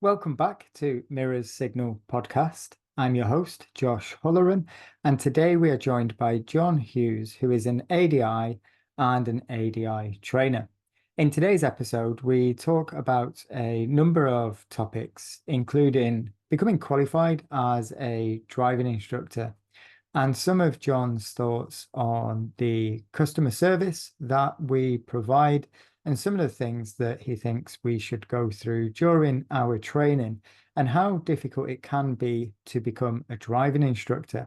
Welcome back to Mirror's Signal podcast. I'm your host, Josh Hulleran, and today we are joined by John Hughes, who is an ADI and an ADI trainer. In today's episode, we talk about a number of topics, including becoming qualified as a driving instructor and some of John's thoughts on the customer service that we provide and some of the things that he thinks we should go through during our training and how difficult it can be to become a driving instructor.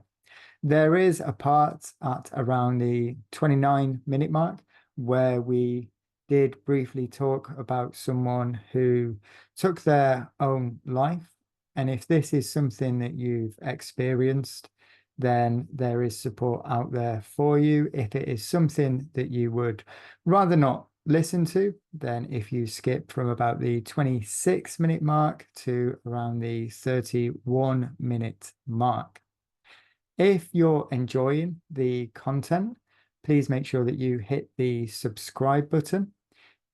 There is a part at around the 29-minute mark where we did briefly talk about someone who took their own life. And if this is something that you've experienced, then there is support out there for you. If it is something that you would rather not listen to, then if you skip from about the 26-minute mark to around the 31-minute mark. If you're enjoying the content, please make sure that you hit the subscribe button.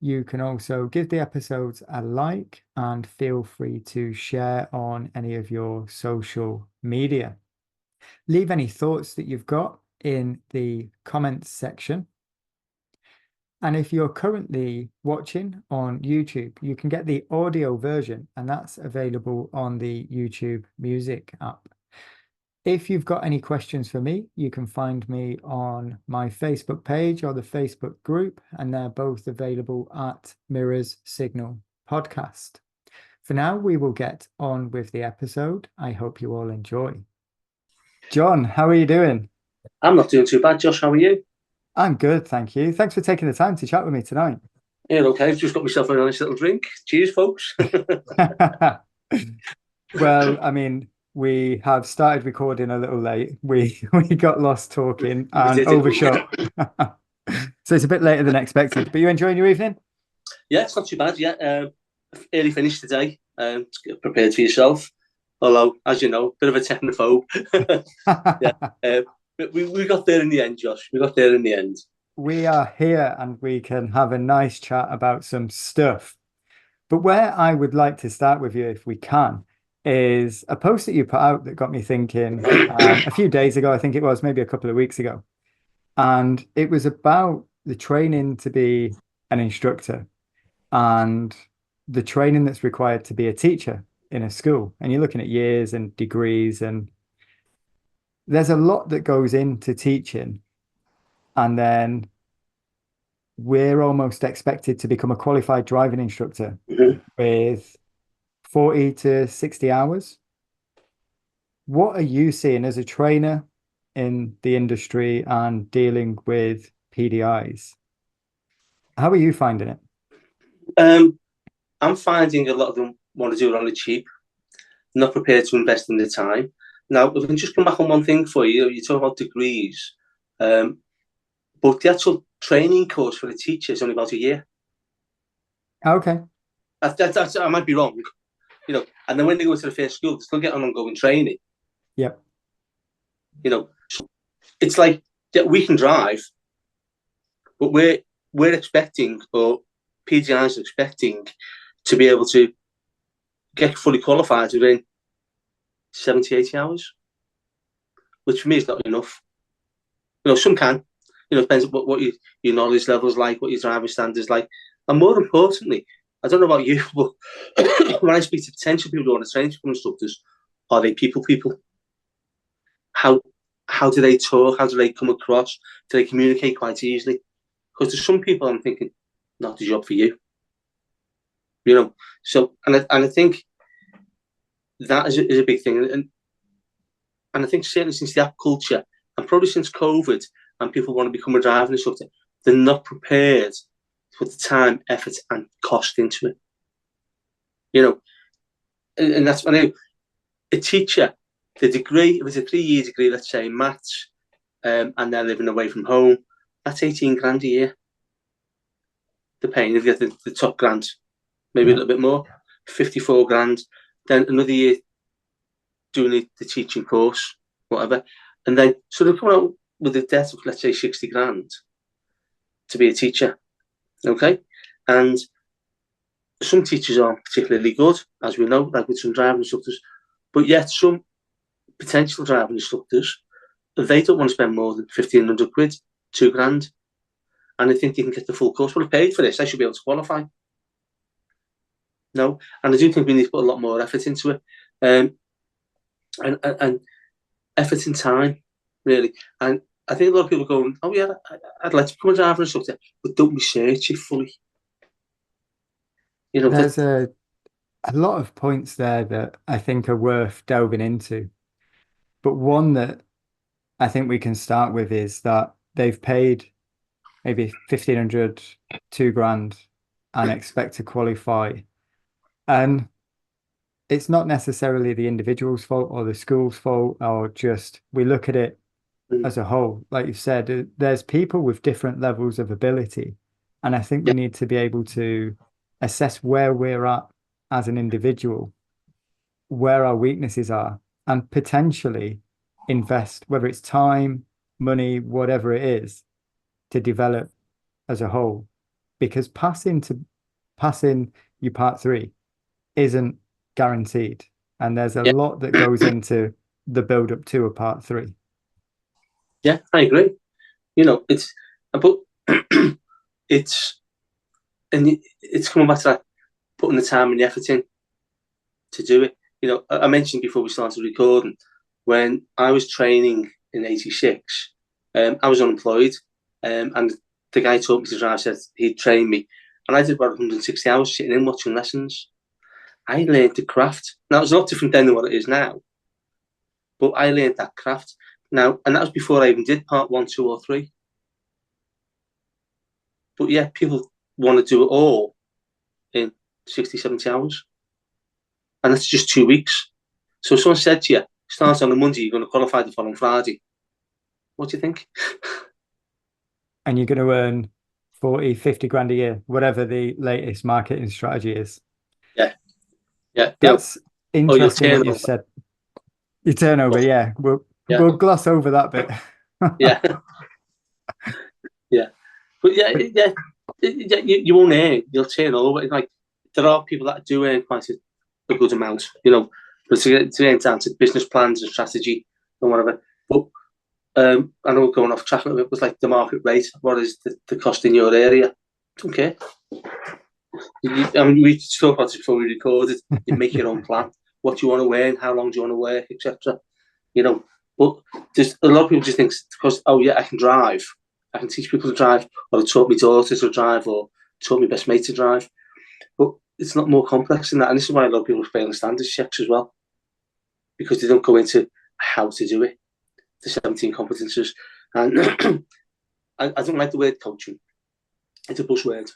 You can also give the episodes a like and feel free to share on any of your social media. Leave any thoughts that you've got in the comments section. And if you're currently watching on YouTube, you can get the audio version, and that's available on the YouTube Music app. If you've got any questions for me, you can find me on my Facebook page or the Facebook group, and they're both available at Mirror's Signal Podcast. For now, we will get on with the episode. I hope you all enjoy. John, how are you doing? I'm not doing too bad, Josh. How are you? I'm good, thank you. Thanks for taking the time to chat with me tonight. Yeah, okay. I've just got myself a nice little drink. Cheers, folks. Well, I mean, we have started recording a little late. We got lost talking and overshot. So it's a bit later than expected. But you enjoying your evening? Yeah, it's not too bad. Yeah, early finish today. Prepared for yourself. Although, as you know, bit of a technophobe. Yeah, but we got there in the end, Josh. We got there in the end. We are here and we can have a nice chat about some stuff. But where I would like to start with you, if we can, is a post that you put out that got me thinking a few days ago, I think it was, maybe a couple of weeks ago. And it was about the training to be an instructor and the training that's required to be a teacher in a school. And you're looking at years and degrees, and there's a lot that goes into teaching. And then we're almost expected to become a qualified driving instructor with 40 to 60 hours. What are you seeing as a trainer in the industry and dealing with PDIs? How are you finding it? I'm finding a lot of them want to do it on the cheap, not prepared to invest in the time. Now, if I can just come back on one thing for you, you talk about degrees, but the actual training course for the teacher is only about a year. Okay. I might be wrong, and then when they go to the first school, they still get on ongoing training. Yep. So it's like that we can drive, but we're expecting, or PGIs are expecting, to be able to get fully qualified within 70, 80 hours, which for me is not enough. Some can, depends on what your knowledge level is like, what your driving standards like. And more importantly, I don't know about you, but when I speak to potential people who want to train to become instructors, are they people? How do they talk? How do they come across? Do they communicate quite easily? Because there's some people I'm thinking, not the job for you. So I think that is a big thing, and I think certainly since the app culture, and probably since COVID, and people want to become a driving instructor, they're not prepared to put the time, effort, and cost into it. And that's when a teacher, the degree, if it's a 3-year degree, let's say maths, and they're living away from home, that's 18 grand a year. They're paying if you get the top grant, maybe a little bit more, 54 grand. Then another year doing the teaching course, whatever. And then, so they're coming out with a debt of, let's say, 60 grand to be a teacher. Okay. And some teachers aren't particularly good, as we know, like with some driving instructors, but yet some potential driving instructors, they don't want to spend more than 1,500 quid, £2,000, and they think they can get the full course. Well, I paid for this, I should be able to qualify. No, and I do think we need to put a lot more effort into it, and effort and time, really. And I think a lot of people are going, oh yeah, I'd like to become a driving instructor, but don't research it fully. There's a lot of points there that I think are worth delving into. But one that I think we can start with is that they've paid maybe 1,500, £2,000 and expect to qualify. And it's not necessarily the individual's fault or the school's fault, or just we look at it as a whole. Like you said, there's people with different levels of ability. And I think we need to be able to assess where we're at as an individual, where our weaknesses are, and potentially invest, whether it's time, money, whatever it is, to develop as a whole. Because passing your part 3 isn't guaranteed. And there's a lot that goes into the build up to a part 3. Yeah, I agree. It's but it's coming back to that, putting the time and the effort in to do it. I mentioned before we started recording, when I was training in '86, I was unemployed, and the guy taught me to drive, said he'd train me, and I did about 160 hours sitting in watching lessons. I learned the craft. Now, it's a lot different then than what it is now, but I learned that craft. Now, and that was before I even did part 1, 2, or 3. But yeah, people want to do it all in 60, 70 hours. And that's just 2 weeks. So if someone said to you, start on a Monday, you're going to qualify the following Friday, what do you think? And you're going to earn 40, 50 grand a year, whatever the latest marketing strategy is. Yeah. Yeah. That's interesting what you've said. Your turnover, yeah. We'll gloss over that bit. Yeah. Yeah. But yeah, you won't earn, you'll turn over. Like, there are people that do earn quite a good amount, but to get down to business plans and strategy and whatever. But I know we're going off track a little bit, was like the market rate. What is the cost in your area? Don't care. We talked about this before we recorded. You make your own plan. What do you want to earn? How long do you want to work, etc. But there's a lot of people just think because I can drive, I can teach people to drive, or I taught my daughter to drive, or taught my best mate to drive. But it's not more complex than that, and this is why a lot of people fail in standards checks as well, because they don't go into how to do it, the 17 competences. And I don't like the word coaching. It's a buzzword.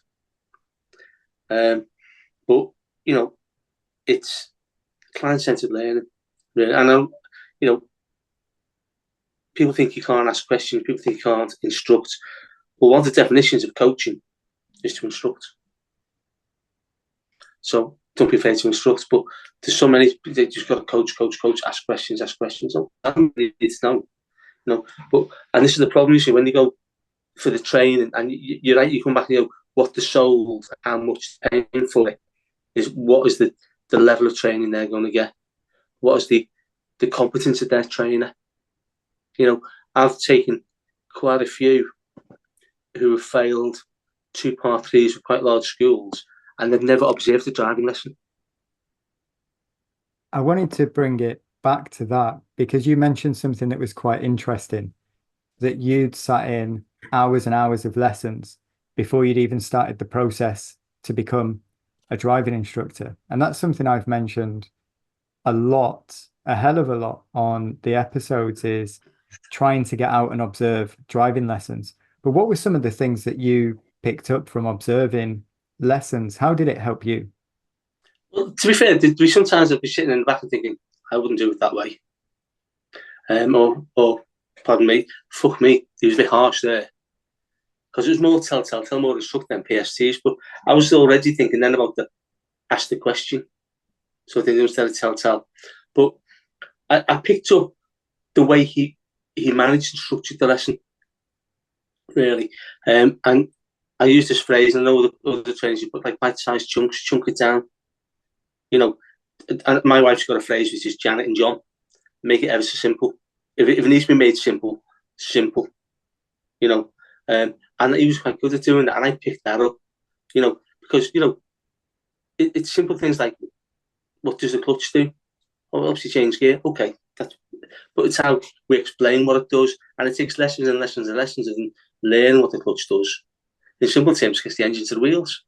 But it's client-centered learning. Really. I know, people think you can't ask questions, people think you can't instruct. Well, one of the definitions of coaching is to instruct. So don't be afraid to instruct, but there's so many, they just got to coach, ask questions. So I don't really need to know. And this is the problem, when you go for the training, and you're right, you come back and go, what they sold, how much they're paying for it, is what is the level of training they're going to get? What is the competence of their trainer? I've taken quite a few who have failed 2 part 3s with quite large schools, and they've never observed a driving lesson. I wanted to bring it back to that because you mentioned something that was quite interesting, that you'd sat in hours and hours of lessons before you'd even started the process to become a driving instructor. And that's something I've mentioned a hell of a lot on the episodes, is trying to get out and observe driving lessons. But what were some of the things that you picked up from observing lessons? How did it help you? Well, to be fair, we sometimes I'd be sitting in the back and thinking, I wouldn't do it that way. Or pardon me, fuck me, he was a bit harsh there. Because it was more tell more instruct than PSTs. But I was already thinking then about the ask the question. So I think instead of tell. But I picked up the way he managed and structured the lesson, really. And I use this phrase, and I know the other trainers, you put like bite-sized chunks, chunk it down. You know, and my wife's got a phrase which is Janet and John, make it ever so simple. If it needs to be made simple, simple. You know, and he was quite good at doing that, and I picked that up. You know, because it's simple things like, what does the clutch do? Oh, it helps you change gear. Okay, but it's how we explain what it does, and it takes lessons and lessons and lessons of learning what the clutch does. In simple terms, gets the engine to the wheels.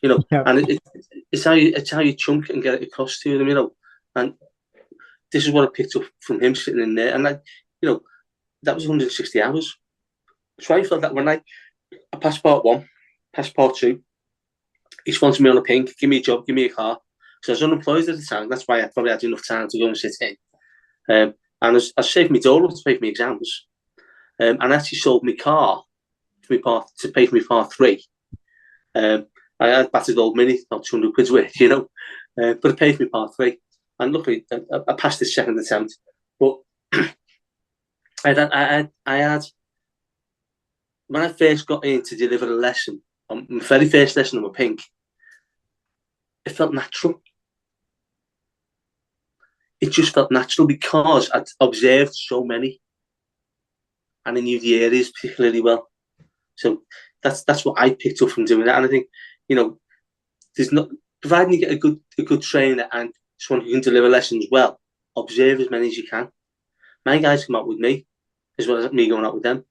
You know, Yeah. and it's how you chunk it and get it across to them. You know, and this is what I picked up from him sitting in there, and that was 160 hours. So I felt that when I passed part one, passed part two, he sponsored me on a pink, give me a job, give me a car. So I was unemployed at the time. That's why I probably had enough time to go and sit in. And I saved me dollar to pay for my exams. And actually sold my car to pay for my part three. I had battered old Mini, not 200 quid's worth, but it paid for my part three. And luckily, I passed the second attempt. But I had, when I first got in to deliver a lesson, my very first lesson on my pink, it felt natural. It just felt natural because I'd observed so many, and I knew the areas particularly well. So that's what I picked up from doing that. And I think, there's not, providing you get a good trainer and someone who can deliver lessons well, observe as many as you can. My guys come out with me as well as me going out with them.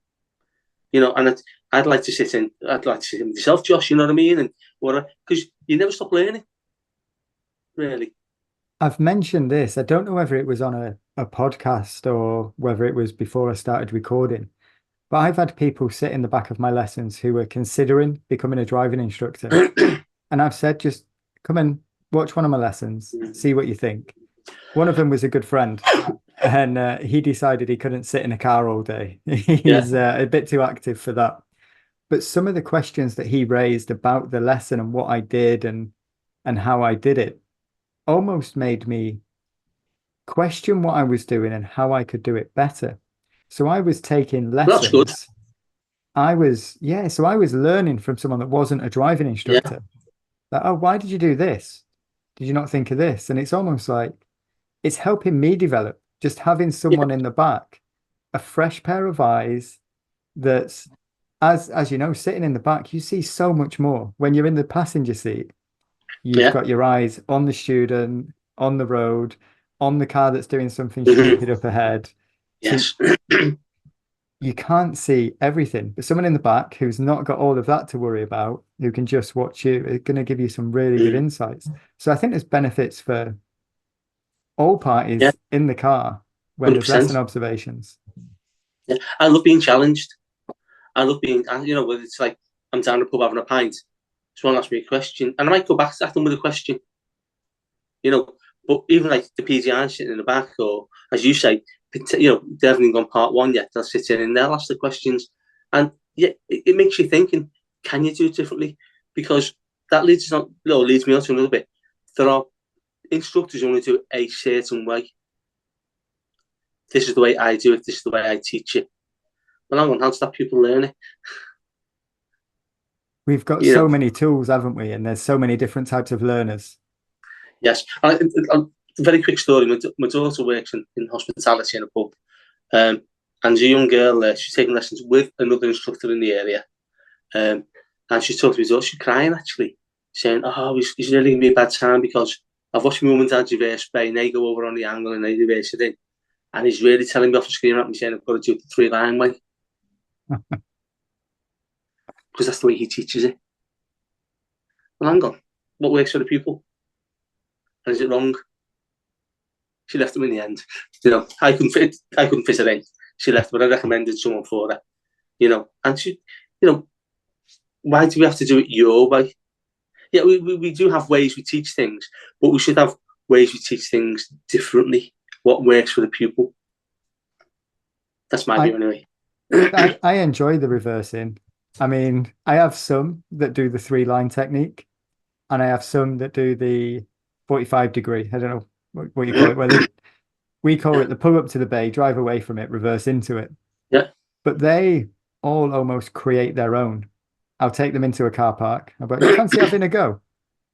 And I'd like to sit in with yourself, Josh, you know what I mean? And because you never stop learning, really. I've mentioned this. I don't know whether it was on a podcast or whether it was before I started recording, but I've had people sit in the back of my lessons who were considering becoming a driving instructor. And I've said, just come and watch one of my lessons, see what you think. One of them was a good friend, and he decided he couldn't sit in a car all day. He's a bit too active for that. But some of the questions that he raised about the lesson and what I did and how I did it almost made me question what I was doing and how I could do it better. So I was taking lessons. That's good. So I was learning from someone that wasn't a driving instructor. Like, oh, why did you do this? Did you not think of this? And it's almost like it's helping me develop, just having someone in the back, a fresh pair of eyes that's, as you know, sitting in the back, you see so much more. When you're in the passenger seat, you've got your eyes on the student, on the road, on the car that's doing something stupid up ahead. Yes. So you can't see everything, but someone in the back who's not got all of that to worry about, who can just watch you, is going to give you some really good insights. So I think there's benefits for all parties in the car when 100%. There's lesson observations. Yeah, I love being challenged. I love being, whether it's like I'm down the pub having a pint, someone asks me a question, and I might go back at them with a question. But even like the PDI sitting in the back, or as you say, they haven't gone part one yet. They'll sit in and they'll ask the questions, and it makes you thinking: can you do it differently? Because that leads me on to another bit. There are instructors who want to do it a certain way. This is the way I do it. This is the way I teach it. But hang on, how does that pupil learn it? We've got so many tools, haven't we? And there's so many different types of learners. Yes. A very quick story. My daughter works in hospitality in a pub. And there's a young girl there. She's taking lessons with another instructor in the area. And she's talking to me, she's crying actually, saying, oh, it's really going to be a bad time because I've watched my mum and dad reverse spray and they go over on the angle and they reverse it in. And he's really telling me off and screaming at me saying I've got to do it the 3-line way. Because that's the way he teaches it. Well, hang on. What works for the pupil? And is it wrong? She left him in the end. I couldn't fit her in. She left, but I recommended someone for her. And she, why do we have to do it your way? Yeah, we do have ways we teach things, but we should have ways we teach things differently. What works for the pupil? That's my view anyway. I enjoy the reversing. I mean, I have some that do the 3-line technique, and I have some that do the 45-degree. I don't know what you call it. Whether we call it the pull up to the bay, drive away from it, reverse into it. Yeah. But they all almost create their own. I'll take them into a car park. But you fancy having a go?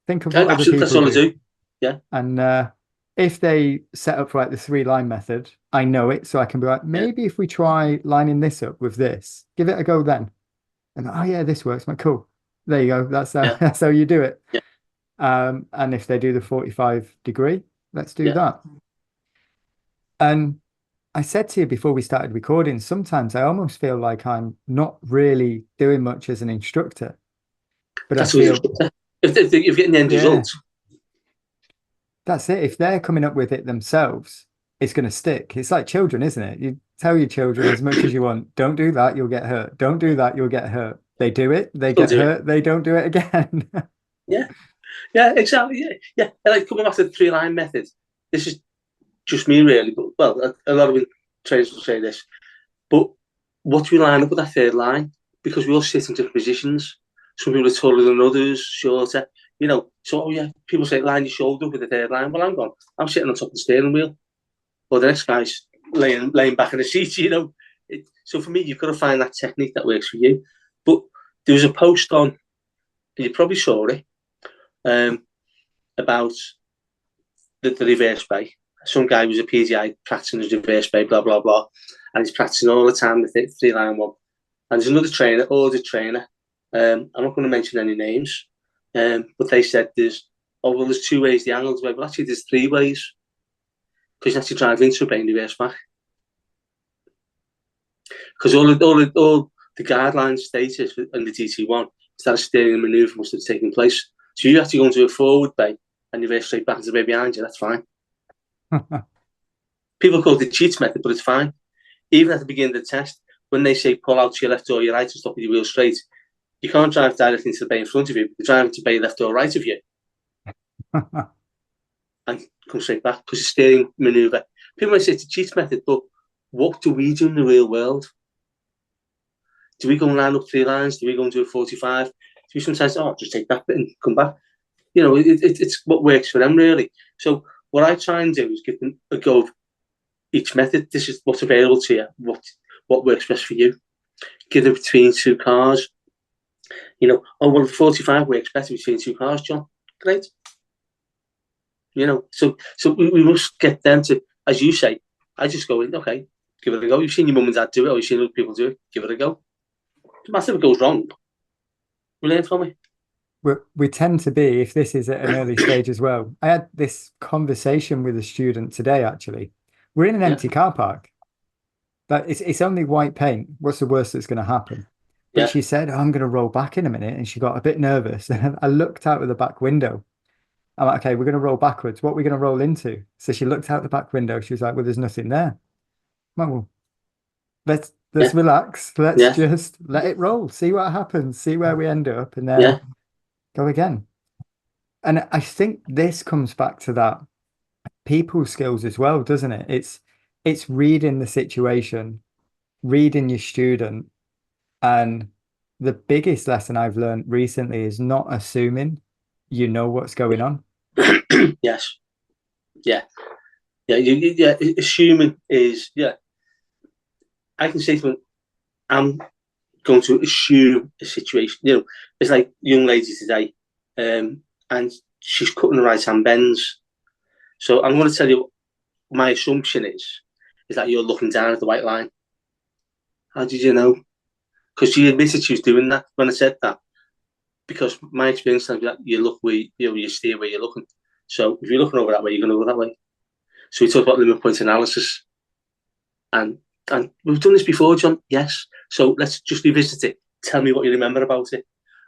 Think of what other Absolutely, that's people all I do. do. Yeah, And if they set up like the 3-line method, I know it. So I can be like, yeah, maybe if we try lining this up with this, give it a go then. And oh yeah, this works. I'm like, cool. There you go. That's yeah, that's how you do it. yeah, And if they do the 45-degree, let's do yeah. that. And I said to you before we started recording, sometimes I almost feel like I'm not really doing much as an instructor, but I That's what feel, if you're getting the end yeah, result. that's it. If they're coming up with it themselves, it's going to stick. It's like children, isn't it? You tell your children as much as you want, don't do that, you'll get hurt. Don't do that, you'll get hurt. They do it, they Still get do it. hurt, they don't do it again. Yeah, yeah, exactly. Yeah, yeah. And like coming back to the 3-line method, this is just me really, but well, a lot of trainers will say this. But what do we line up with that third line? Because we all sit in different positions. Some people are taller than others, shorter. So oh yeah, people say line your shoulder with the third line. Well, I'm sitting on top of the steering wheel, or the next guy's laying back in the seat. So for me, you've got to find that technique that works for you. But there was a post on, and you probably saw it, about the reverse bay. Some guy was a PGI practicing his reverse bay, blah blah blah, and he's practicing all the time with it, 3-line one. And there's another trainer, ORDIT trainer. I'm not going to mention any names, but they said there's 2 ways the angle's way, but actually there's 3 ways, because you actually drive into a bay and reverse back. Because all the guidelines stated in the DT1 is that a steering manoeuvre must have taken place. So you have to go into a forward bay and reverse straight back into the bay behind you. That's fine. People call it the cheats method, but it's fine. Even at the beginning of the test, when they say pull out to your left or your right and stop with your wheel straight, you can't drive directly into the bay in front of you. You're driving to bay left or right of you and come straight back because it's steering manoeuvre. People might say it's a cheats method, but what do we do in the real world? Do we go and line up 3 lines? Do we go and do a 45? Do we sometimes, just take that bit and come back? It's what works for them, really. So what I try and do is give them a go of each method. This is what's available to you. What works best for you? Give it between 2 cars. The 45 works better between 2 cars, John. Great. So we must get them to, as you say, I just go in, okay, give it a go. You've seen your mum and dad do it, or you've seen other people do it, give it a go. No matter if it goes wrong, we learn from it. We tend to be, if this is at an early stage as well. I had this conversation with a student today, actually. We're in an empty car park. But it's only white paint. What's the worst that's going to happen? But she said, I'm going to roll back in a minute. And she got a bit nervous. And I looked out of the back window. I'm like, okay, we're going to roll backwards. What are we going to roll into? So she looked out the back window. She was like, well, there's nothing there. I'm like, well, let's relax. Let's just let it roll. See what happens. See where we end up. And then go again. And I think this comes back to that people skills as well, doesn't it? It's reading the situation, reading your student. And the biggest lesson I've learned recently is not assuming you know what's going on. Yes. Yeah. Yeah. Assuming is, I can say to them, I'm going to assume a situation. It's like young lady today, and she's cutting the right-hand bends. So I'm going to tell you, my assumption is that you're looking down at the white line. How did you know? Because she admitted she was doing that when I said that. Because my experience is that you look where you steer where you're looking. So if you're looking over that way, you're going to go that way. So we talk about limit point analysis, and we've done this before, John. Yes. So let's just revisit it. Tell me what you remember about it.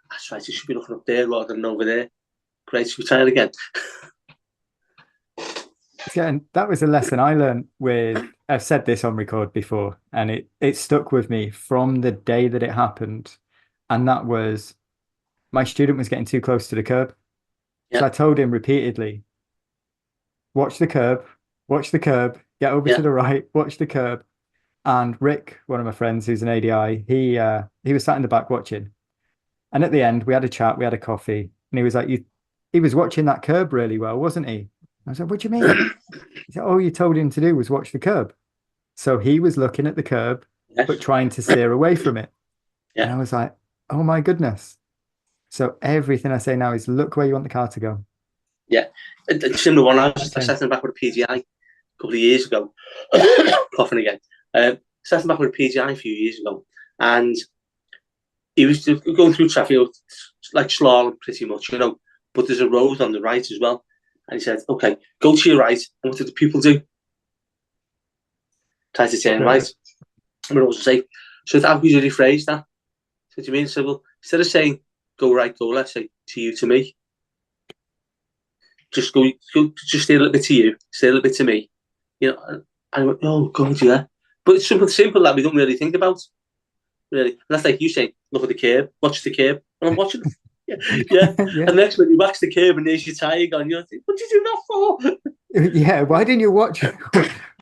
That's right. You should be looking up there rather than over there. Great. Should we try it again? Yeah, and that was a lesson I learned with, I've said this on record before, and it stuck with me from the day that it happened. And that was my student was getting too close to the curb. Yeah. So I told him repeatedly, watch the curb, get over to the right, watch the curb. And Rick, one of my friends who's an ADI, he was sat in the back watching. And at the end, we had a chat, we had a coffee, and he was like, he was watching that curb really well, wasn't he? I was like, what do you mean? He said, all you told him to do was watch the curb. So he was looking at the curb, but trying to steer away from it. And I was like, oh my goodness. So everything I say now is look where you want the car to go. Yeah. A similar one, I sat in the back with a PGI a couple of years ago. Coughing again. Sat in the back with a PGI a few years ago. And he was going through traffic, like slalom pretty much, but there's a road on the right as well. And he said, okay, go to your right. And what did the people do? Try to turn right. But it wasn't safe. So how could you rephrase that? So do you mean? So, well, instead of saying go right, go left, say to you, to me. Just go, just stay a little bit to you, stay a little bit to me. And I went, oh God, yeah. But it's simple that we don't really think about. Really. And that's like you saying, look at the curb, watch the curb. And I'm watching it. Yeah. Yeah. And next minute you wax the curb and there's your tyre gone. You're like, what did you do that for? Yeah, why didn't you watch?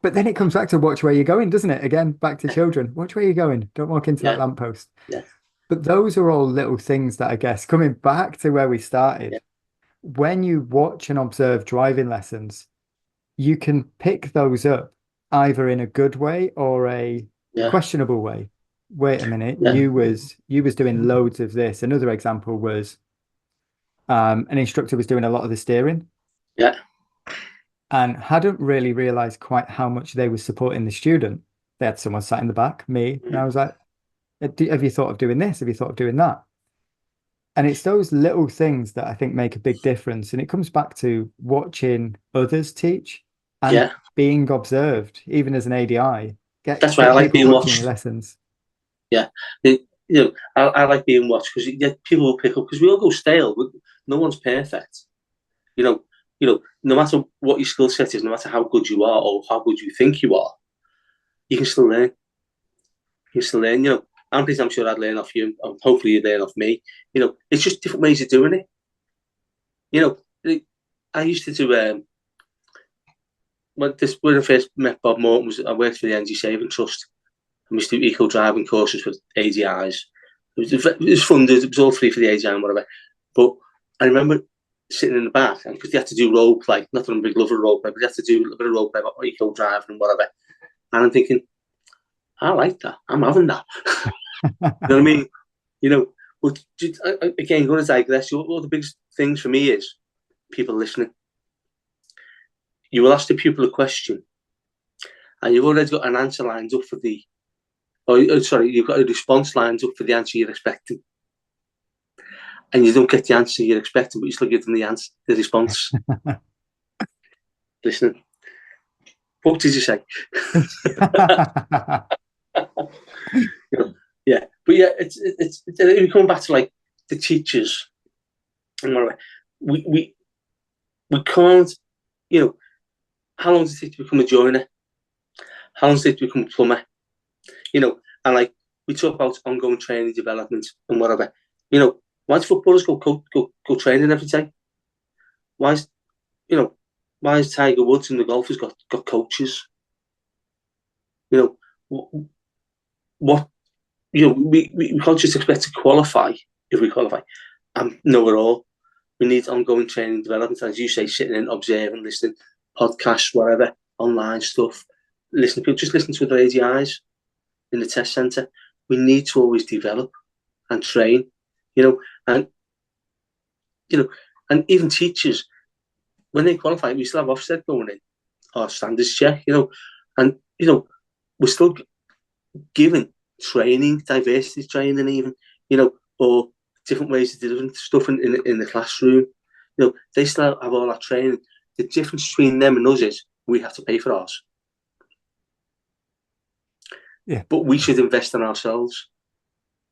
But then it comes back to watch where you're going, doesn't it? Again, back to children. Watch where you're going. Don't walk into that lamppost. Yeah. But those are all little things that I guess coming back to where we started. Yeah. When you watch and observe driving lessons, you can pick those up either in a good way or a questionable way. Wait a minute, you was doing loads of this. Another example was an instructor was doing a lot of the steering. Yeah. And hadn't really realized quite how much they were supporting the student. They had someone sat in the back, me, and I was like, have you thought of doing this? Have you thought of doing that? And it's those little things that I think make a big difference. And it comes back to watching others teach and being observed, even as an ADI. That's why I like being watched. Lessons. Yeah. I like being watched because people will pick up, because we all go stale. No one's perfect. No matter what your skill set is, no matter how good you are or how good you think you are, you can still learn. You can still learn. I'm sure I'd learn off you, and hopefully you'd learn off me. It's just different ways of doing it. I used to do when I first met Bob Morton, I worked for the Energy Saving Trust, and we used to do eco driving courses for ADIs. It was funded. It was all free for the ADI and whatever. But I remember sitting in the back, and because they had to do role play, not that I'm a big lover of role play, but they had to do a little bit of role play about eco driving and whatever. And I'm thinking, I like that. I'm having that. You know what I mean? But again, going to digress, one of the biggest things for me is people listening. You will ask the pupil a question, and you've already got an answer lined up for you've got a response lined up for the answer you're expecting. And you don't get the answer you're expecting, but you still give them the response. Listening. What did you say? Yeah, but yeah, it's we come back to like the teachers and whatever. We can't, how long does it take to become a joiner? How long does it take to become a plumber? And like we talk about ongoing training development and whatever. Why do footballers go training every day? Why is Tiger Woods and the golfers got coaches? What we can't just expect to qualify if we qualify. No, at all. We need ongoing training and development, as you say, sitting in, observing, listening, podcasts, whatever, online stuff. Just listen to other ADIs in the test centre. We need to always develop and train, and even teachers, when they qualify, we still have Ofsted going in, or standards check, and we're still giving training, diversity training, even, or different ways of doing stuff in the classroom. They still have all that training. The difference between them and us is we have to pay for ours. Yeah, but we should invest in ourselves.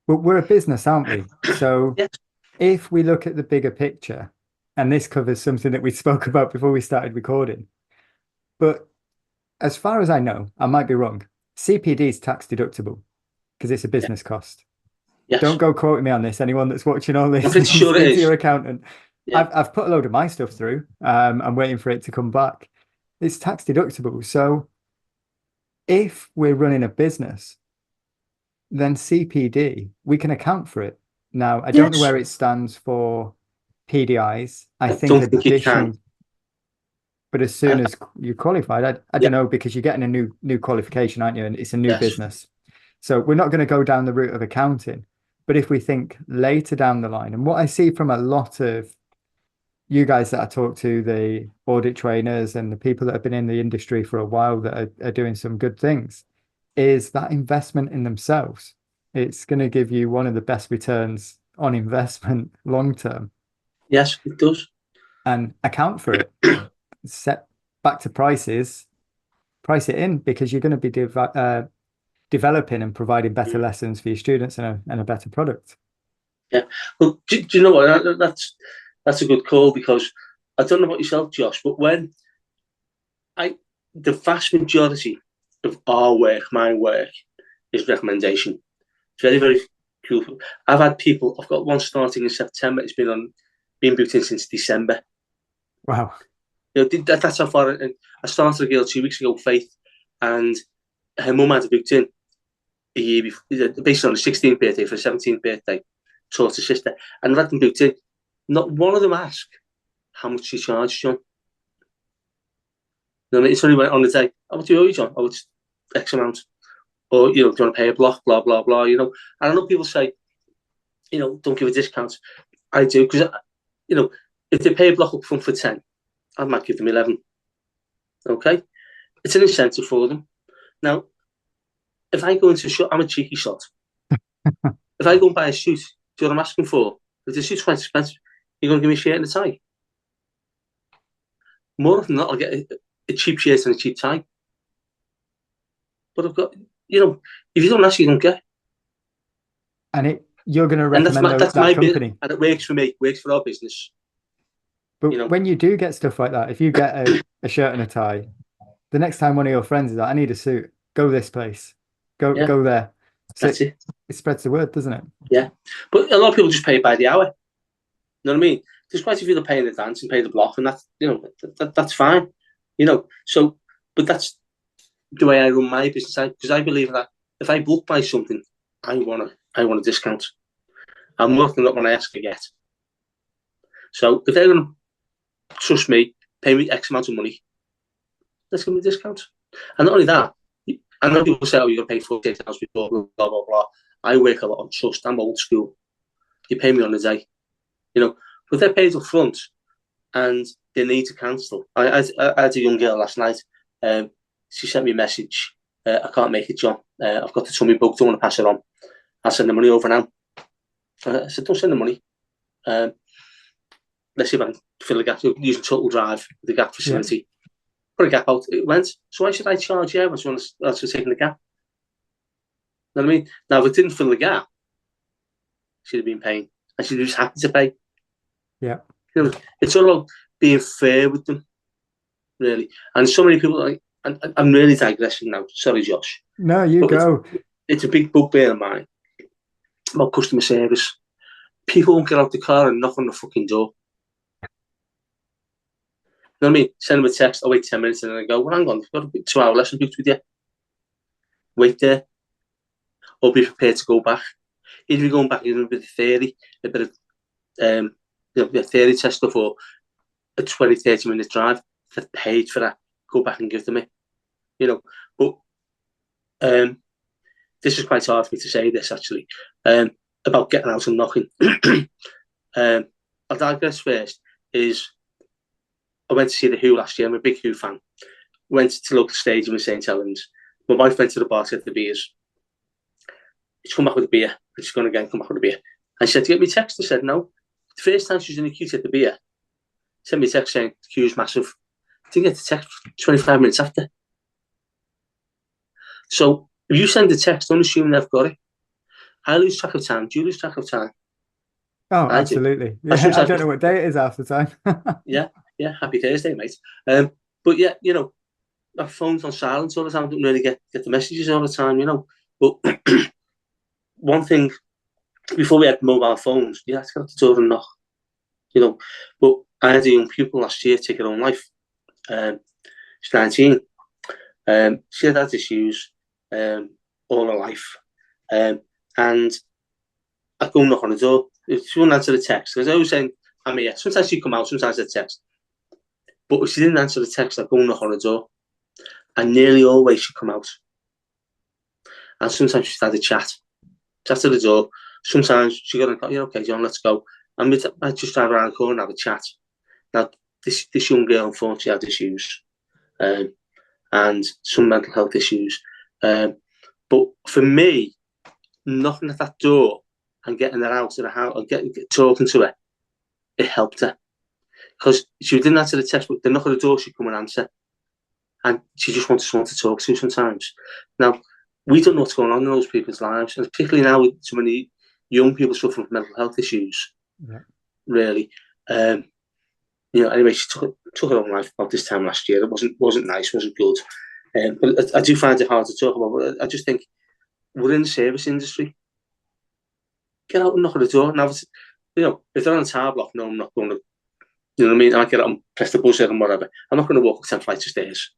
Well, we're a business, aren't we? So if we look at the bigger picture, and this covers something that we spoke about before we started recording, but as far as I know, I might be wrong, CPD is tax deductible because it's a business cost. Yes. Don't go quoting me on this. Anyone that's watching all this, I'm pretty sure it is. Your accountant. Yeah. I've put a load of my stuff through. I'm waiting for it to come back. It's tax deductible. So if we're running a business, then CPD, we can account for it. Now, I don't know where it stands for PDIs. I think additional, but as soon as you qualified, I don't know, because you're getting a new qualification, aren't you? And it's a new business. So we're not going to go down the route of accounting. But if we think later down the line, and what I see from a lot of you guys that I talk to, the audit trainers and the people that have been in the industry for a while that are doing some good things, is that investment in themselves. It's going to give you one of the best returns on investment long term. Yes, it does. And account for it. Set back to prices, price it in, because you're going to be developing and providing better lessons for your students and a better product. Yeah. Well, do you know what? That's a good call, because I don't know about yourself, Josh, but when the vast majority of our work, my work, is recommendation. It's very, very cool. I've had people. I've got one starting in September. It's been booked in since December. Wow. That's how far. I started a girl 2 weeks ago, Faith, and her mum had booked in a year before, based on the 16th birthday for the 17th birthday. Taught her sister, and I've had them booked in. Not one of them asked how much she charged, John. I mean, it's only on the day. How much do you owe you, John? Oh, it's X amount. Or, do you want to pay a block, blah, blah, blah, And I know people say, don't give a discount. I do, because, if they pay a block up front for 10, I might give them 11. Okay? It's an incentive for them. Now, if I go into a shop, I'm a cheeky shot. If I go and buy a suit, do you know what I'm asking for? If the suit's quite expensive, you're going to give me a shirt and a tie. More often than not, I'll get a cheap shirt and a cheap tie. But I've got, if you don't ask, you don't get. And you're going to recommend that's that my company. Bit, and it works for me, works for our business. But when you do get stuff like that, if you get a shirt and a tie, the next time one of your friends is like, I need a suit, go this place, go there. So that's it. It spreads the word, doesn't it? Yeah. But a lot of people just pay by the hour. You know what I mean? There's quite a few that pay in advance and pay the block, and that's that's fine. So but that's the way I run my business, because I believe that if I bulk buy something, I want a discount. I'm more than not when I ask, I get. So if they're going to trust me, pay me X amount of money, let's give me a discount. And not only that, I know people say, oh, you're going to pay £48 before, blah, blah, blah. I work a lot on trust. I'm old school. You pay me on the day. But they're paid up front and they need to cancel. I had a young girl last night. She sent me a message. I can't make it, John. I've got the tummy bug. Don't want to pass it on. I'll send the money over now. I said, don't send the money. Let's see if I can fill the gap. Using Total Drive, the gap facility. Yeah. Put a gap out. It went. So why should I charge you? I was taking the gap. You know what I mean? Now, if it didn't fill the gap, she'd have been paying. And she'd be just happy to pay. Yeah. It's all about being fair with them, really. And so many people, I'm really digressing now. Sorry, Josh. No, you go. It's a big bugbear of mine about customer service. People won't get out the car and knock on the fucking door. You know what I mean? Send them a text, I'll wait 10 minutes, and then I go, well, hang on, I've got a 2-hour lesson booked with you. Wait there. Or be prepared to go back. Either you're going back in a bit of theory, a bit of theory test stuff, or a 20-30 minute drive. They've paid for that. Go back and give them it. But this is quite hard for me to say this, actually, about getting out and knocking. I'll digress first. I went to see The Who last year. I'm a big Who fan. Went to the local stadium in St Helens. My wife went to the bar to get the beers. She's come back with a beer. And she's going to come back with a beer. And she said, to get me a text. I said, no. The first time she was in the queue to get the beer, sent me a text saying, the queue's massive. Didn't get the text 25 minutes after. So if you send a text, don't assume they've got it. I lose track of time. Do you lose track of time? Oh, absolutely. Yeah, I don't know what day it is half the time. Yeah. Happy Thursday, mate. But yeah, our phone's on silent all the time. I don't really get the messages all the time, But one thing, before we had mobile phones, you had to get up the door and knock, But I had a young pupil last year take her own life. She's 19. She had issues all her life. And I go knock on the door. If she wouldn't answer the text, because I was saying, I'm here. Sometimes she'd come out, sometimes I'd text. But if she didn't answer the text, I'd go knock on the door. And nearly always she'd come out. And sometimes she'd had a chat. Chat to the door. sometimes she got in, yeah, okay, John, let's go. And I just drive around the corner and have a chat. Now, this young girl, unfortunately, had issues and some mental health issues. But for me, knocking at that door and getting her out of the house and talking to her, it helped her. Because she didn't answer the text, but the knock at the door, she'd come and answer. And she just wanted someone to talk to sometimes. Now, we don't know what's going on in those people's lives, and particularly now with so many young people suffering from mental health issues, really. Anyway, she took her own life about this time last year. It wasn't nice, wasn't good. But I do find it hard to talk about. But I just think we're in the service industry. Get out and knock at the door. Now, if they're on a tower block, no, I'm not going to. You know what I mean? I get out and press the buzzer and whatever. I'm not going to walk up 10 flights of stairs.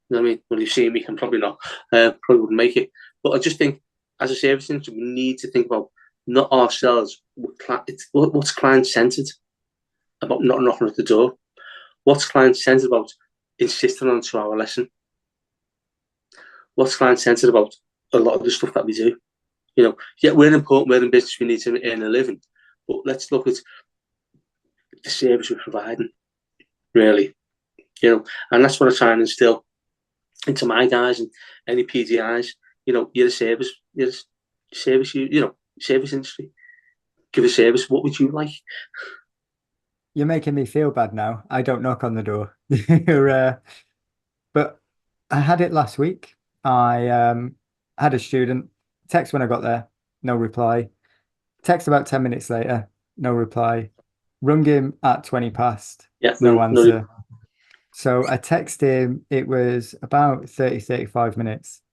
You know what I mean? Well, you've seen me, I'm probably not. Probably wouldn't make it. But I just think, as a service industry, we need to think about not ourselves. What's client-centred about not knocking at the door? What's client-centred about insisting on a 2-hour lesson? What's client-centred about a lot of the stuff that we do? Yeah, we're important, we're in business, we need to earn a living. But let's look at the service we're providing, really. And that's what I try and instill into my guys and any PDIs. You're a service, service industry. Give a service. What would you like? You're making me feel bad now. I don't knock on the door. But I had it last week. I had a student text when I got there, no reply. Text about 10 minutes later, no reply. Rung him at 20 past, no answer. So I texted him, it was about 35 minutes.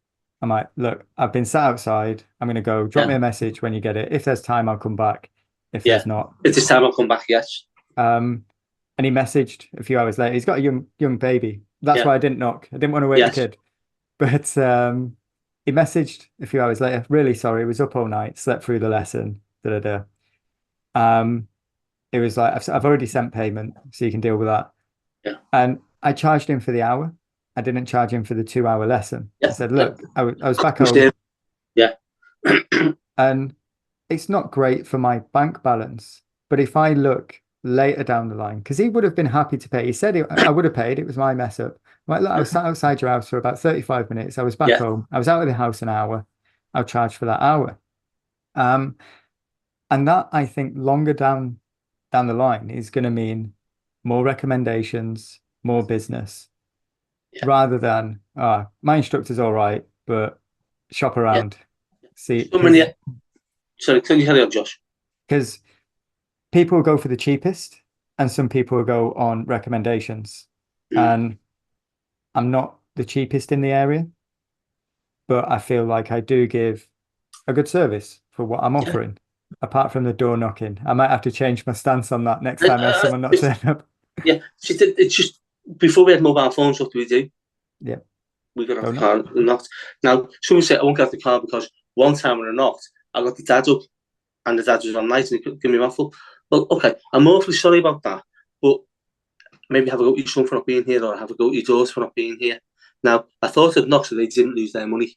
I'm like, look, I've been sat outside. I'm going to go. Drop me a message when you get it. If there's time, I'll come back. If there's not. If there's time, I'll come back, yes. And he messaged a few hours later. He's got a young baby. That's why I didn't knock. I didn't want to wake the kid. But he messaged a few hours later. Really sorry. Was up all night. Slept through the lesson. It was like, I've already sent payment, so you can deal with that. Yeah. And I charged him for the hour. I didn't charge him for the 2-hour lesson. I said, look, I was back home. Yeah. And it's not great for my bank balance. But if I look later down the line, because he would have been happy to pay. He said I would have paid. It was my mess up. Like, look, I was sat outside your house for about 35 minutes. I was back home. I was out of the house an hour. I'll charge for that hour. And that, I think, longer down the line is going to mean more recommendations, more business, rather than my instructor's all right, but shop around. See, sorry, can you carry on, Josh? Because people go for the cheapest, and some people go on recommendations. And I'm not the cheapest in the area, but I feel like I do give a good service for what I'm offering. Apart from the door knocking, I might have to change my stance on that next time I have someone not turn up. Yeah, it's just before we had mobile phones, what do we do? Yeah, we got off the car and knocked. Now, someone said I won't get off the car because one time when I knocked, I got the dad up, and the dad was on night and he couldn't give me a muffle. Well, okay, I'm awfully sorry about that, but maybe have a go at your son for not being here, or have a go at your daughter for not being here. Now, I thought I'd knock so they didn't lose their money.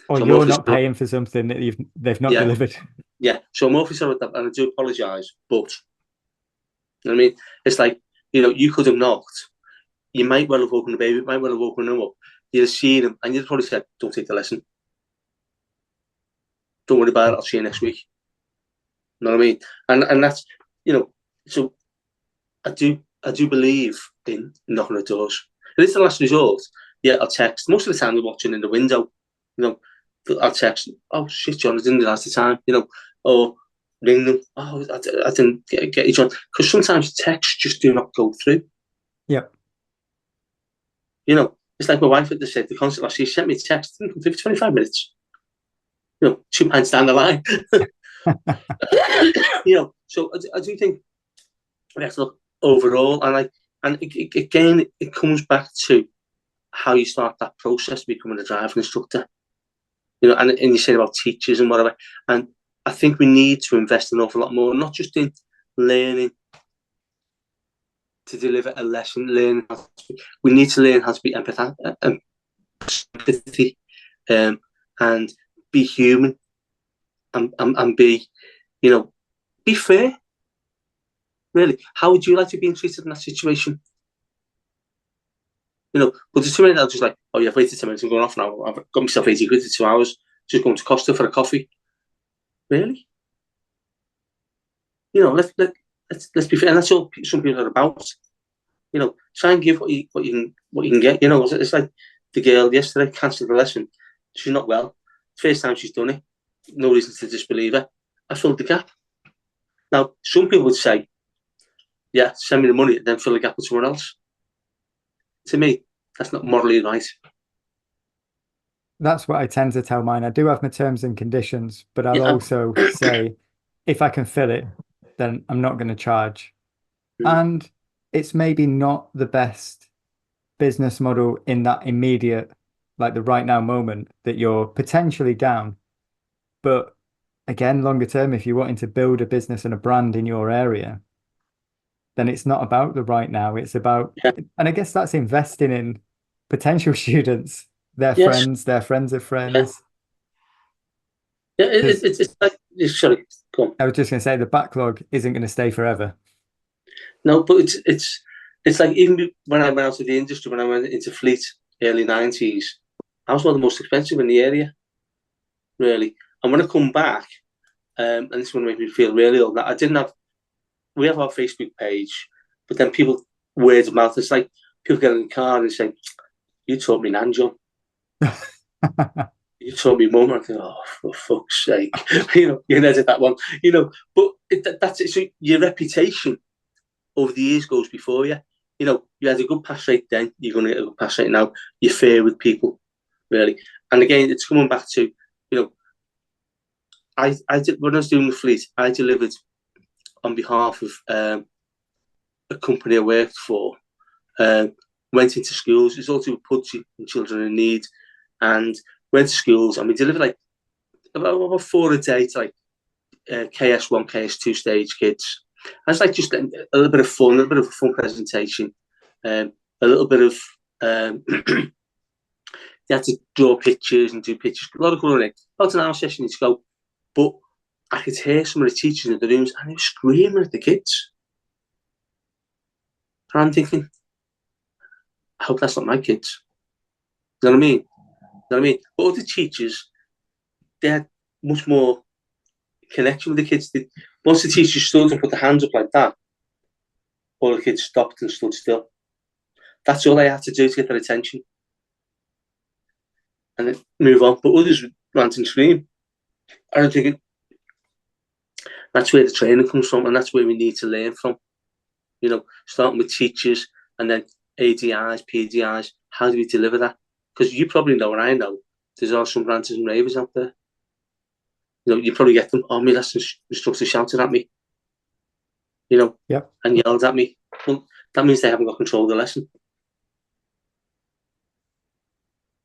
Or so you're not paying for something that they've not delivered. Yeah, so I'm awfully sorry about that, and I do apologise, but you know what I mean? It's like, you could have knocked. You might well have woken the baby, might well have woken him up. You'd have seen him, and you'd probably said, don't take the lesson. Don't worry about it, I'll see you next week. You know what I mean? And that's, so I do believe in knocking at doors. It is the last resort. Yeah, I'll text. Most of the time they're watching in the window. I'll text, oh shit, John, I didn't realize the time, or ring them, oh, I didn't get you, John. Because sometimes texts just do not go through. Yep. It's like my wife at the concert last year, she sent me a text, didn't come through for 25 minutes. 2 pints down the line. So I do think we have to look overall, and again, it comes back to how you start that process of becoming a driving instructor. And you said about teachers and whatever, and I think we need to invest an awful lot more, not just in learning to deliver a lesson, we need to learn how to be empathy, and be human. and be, be fair. Really, how would you like to be treated in that situation? But there's too many that are just like, oh, you've waited 10 minutes, I'm going off now. I've got myself 80 quid for 2 hours, just going to Costa for a coffee. Really? Let's be fair, and that's all some people are about. Try and give what you can get. It's like the girl yesterday cancelled the lesson. She's not well. First time she's done it. No reason to disbelieve her. I filled the gap. Now, some people would say, yeah, send me the money and then fill the gap with someone else. To me, that's not morally right. That's what I tend to tell mine. I do have my terms and conditions, but I'll also say if I can fill it, then I'm not going to charge. And it's maybe not the best business model in that immediate, like the right now moment that you're potentially down. But again, longer term, if you're wanting to build a business and a brand in your area, then it's not about the right now. It's about, and I guess that's investing in potential students, their friends of friends. Yeah, it's like, sorry, go on. I was just going to say the backlog isn't going to stay forever. No, but it's like even when I went out of the industry, when I went into Fleet, early 90s, I was one of the most expensive in the area, really. And when I come back, and this is going to make me feel really old, that we have our Facebook page, but then people, word of mouth, it's like people get in the car and say, you taught me Nan, John. You taught me Mum. I think, oh, for fuck's sake. You can edit that one. But that's it. So your reputation over the years goes before you. You had a good pass rate then, you're going to get a good pass rate now. You're fair with people, really. And again, it's coming back to, I did, when I was doing the Fleet, I delivered on behalf of a company I worked for, went into schools. It's all to do with and children in need, and went to schools, and we delivered like about 4 a day to like KS1, KS2 stage kids. And it's like just a little bit of fun, a little bit of a fun presentation, a little bit of they had to draw pictures and do pictures, a lot of colouring. About an hour session to go, but I could hear some of the teachers in the rooms and they were screaming at the kids. And I'm thinking, I hope that's not my kids. You know what I mean? But other teachers, they had much more connection with the kids. Once the teacher stood and put their hands up like that, all the kids stopped and stood still. That's all I had to do to get their attention. And then move on. But others would rant and scream. And I'm thinking, that's where the training comes from, and that's where we need to learn from. Starting with teachers and then ADIs, PDIs. How do we deliver that? Because you probably know, and I know, there's also some ranters and ravers out there. You probably get them, oh, my lesson instructor shouted at me, and yelled at me. Well, that means they haven't got control of the lesson.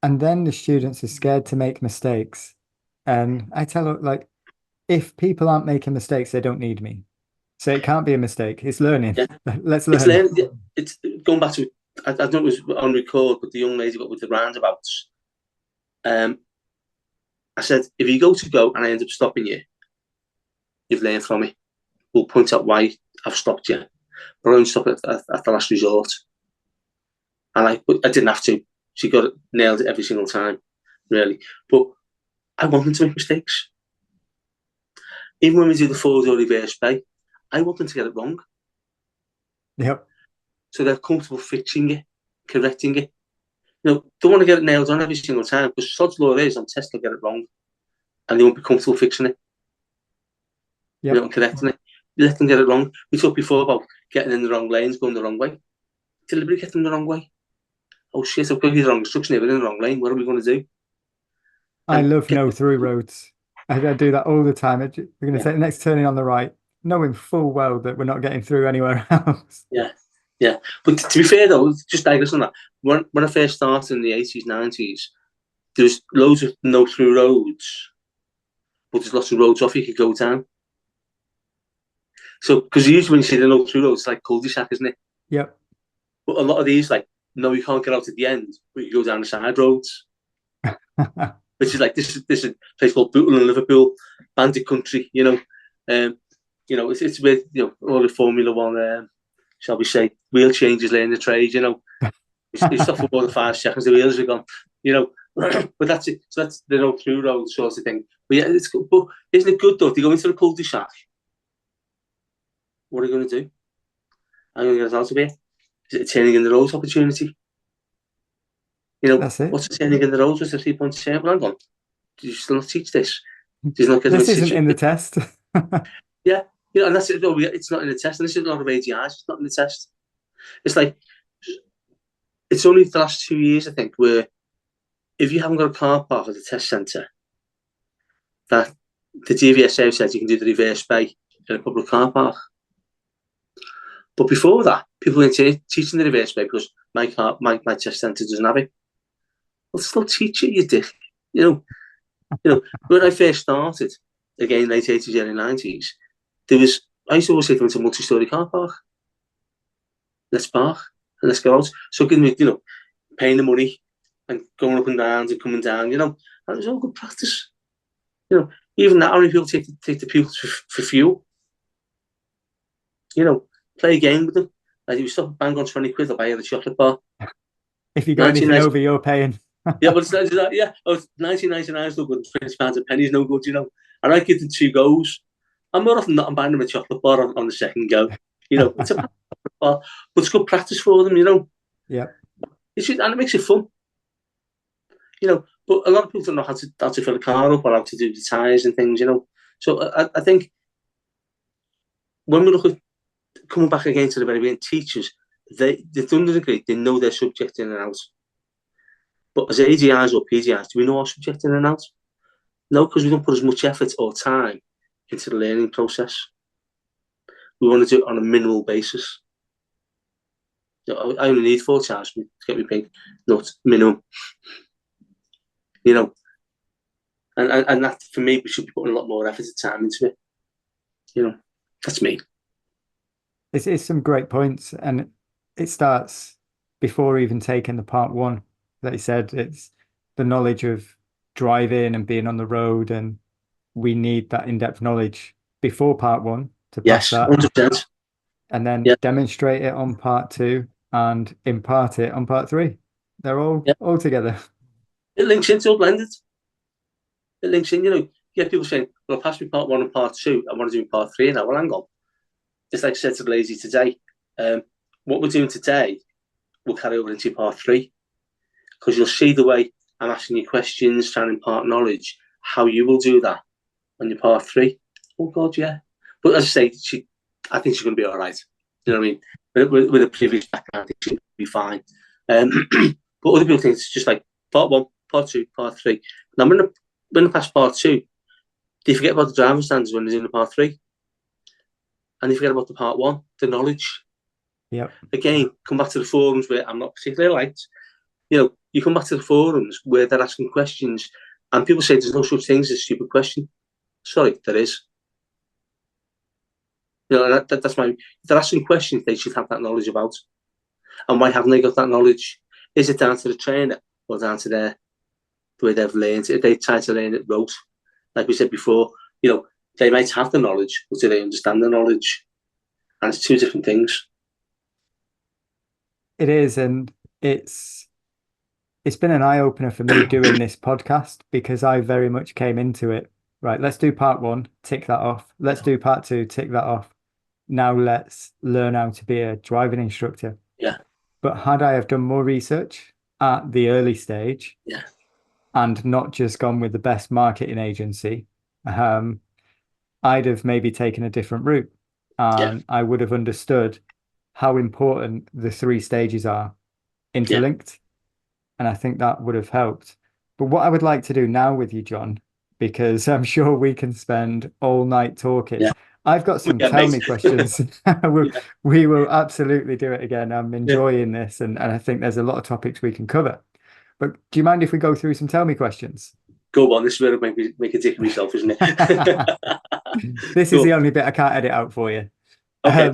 And then the students are scared to make mistakes. And I tell them, like, if people aren't making mistakes, they don't need me. So it can't be a mistake. It's learning. Yeah. Let's learn. It's going back to, I don't know if it was on record, but the young lady got with the roundabouts. I said, if you go and I end up stopping you, you've learned from me. We'll point out why I've stopped you. But I only stop at the last resort. And I didn't have to. She nailed it every single time, really. But I want them to make mistakes. Even when we do the forward or reverse pay, I want them to get it wrong. Yep. So they're comfortable fixing it, correcting it. Don't want to get it nailed on every single time, because sod's law is on test they'll get it wrong. And they won't be comfortable fixing it. Yep. And correcting it. You let them get it wrong. We talked before about getting in the wrong lanes, going the wrong way. Deliberately get them the wrong way. Oh shit, I've got to get the wrong instruction here, we're in the wrong lane. What are we going to do? I love no through roads. I do that all the time. We're going to take the next turning on the right, knowing full well that we're not getting through anywhere else. Yeah. But to be fair though, just digress on that. When I first started in the 80s, 90s, there was loads of no through roads, but there's lots of roads off you could go down. So, because usually when you see the no through roads, it's like cul-de-sac, isn't it? Yep. But a lot of these, like, no, you can't get out at the end, but you go down the side roads. Which is like, this is a place called Bootle in Liverpool. bandit country, it's with all the Formula One, shall we say, wheel changes learn the trade. It's stuff for more than 5 seconds, the wheels are gone. But that's it. So that's the no through road sort of thing. But yeah, it's good. But isn't it good though? If you go into the cul-de-sac, what are you going to do? I'm going to get us out of here. Is it a turning in the road opportunity? That's it. What's the turning in the road? What's the 3-point turn? Well, hang on. Do you still not teach this? This isn't in the test. Yeah, and that's it. No, it's not in the test. And this is a lot of AGIs. It's not in the test. It's like, it's only the last 2 years, I think, where if you haven't got a car park at the test centre, that the DVSA says you can do the reverse bay in a public car park. But before that, people were teaching the reverse bay because my test centre doesn't have it. Well, still teach it, you dick. When I first started, again, late 80s, early 90s, I used to always say to them, it's a multi-storey car park. Let's park and let's go out. So, paying the money and going up and down and coming down, and it was all good practice. Even now, how many people take the pupils for fuel? Play a game with them. Like, if you stop bang on 20 quid, I'll buy you the chocolate bar. If you got anything over, you're paying. Yeah, but it's not that. Yeah, 19.99 is no good. £20 a penny is no good. And I give them 2 goes. I'm more often not buying them a chocolate bar on the second go. It's a chocolate bar, but it's good practice for them. Yeah. And it makes it fun. But a lot of people don't know how to fill a car up or how to do the tyres and things. So I think when we look at coming back again to the very beginning, teachers, they've done the degree, they know their subject in and out. But as ADIs or PGIs, do we know our subject in and out? No, because we don't put as much effort or time into the learning process. We want to do it on a minimal basis. I only need 4 charges to get me paid, not minimum. And that, for me, we should be putting a lot more effort and time into it. That's me. It's some great points, and it starts before even taking the part 1. Like you said, it's the knowledge of driving and being on the road, and we need that in-depth knowledge before part 1 to pass that. 100%. And then demonstrate it on part 2 and impart it on part 3. They're all together. It links in, it's all blended. It links in, you get people saying, well, pass me part 1 and part 2. I want to do part 3 now. Well, hang on. Just like I said to the lady today, what we're doing today will carry over into part 3. Because you'll see the way I'm asking you questions, trying to impart knowledge, how you will do that on your part 3. Oh, God, yeah. But as I say, I think she's going to be all right. You know what I mean? With a previous background, I think she'll be fine. But other people think it's just like part 1, part 2, part 3. Now, when they pass part 2, they forget about the driving standards when they're in the part 3. And they forget about the part 1, the knowledge. Yeah. Again, come back to the forums where I'm not particularly liked. You come back to the forums where they're asking questions and people say there's no such thing as a stupid question. Sorry, there is. That's my... If they're asking questions, they should have that knowledge about. And why haven't they got that knowledge? Is it down to the trainer or down to the way they've learned it? They try to learn it rote. Like we said before, they might have the knowledge, but do they understand the knowledge? And it's 2 different things. It is, and it's been an eye-opener for me doing this podcast, because I very much came into it, right, let's do part 1, tick that off. Let's do part 2, tick that off. Now let's learn how to be a driving instructor. Yeah. But had I have done more research at the early stage, and not just gone with the best marketing agency, I'd have maybe taken a different route, and I would have understood how important the 3 stages are interlinked. And I think that would have helped. But what I would like to do now with you, John, because I'm sure we can spend all night talking. I've got some tell me questions. We will absolutely do it again. I'm enjoying this, and I think there's a lot of topics we can cover. But do you mind if we go through some tell me questions? Go on, this is where I make a dick of myself, isn't it? This is the only bit I can't edit out for you. Okay.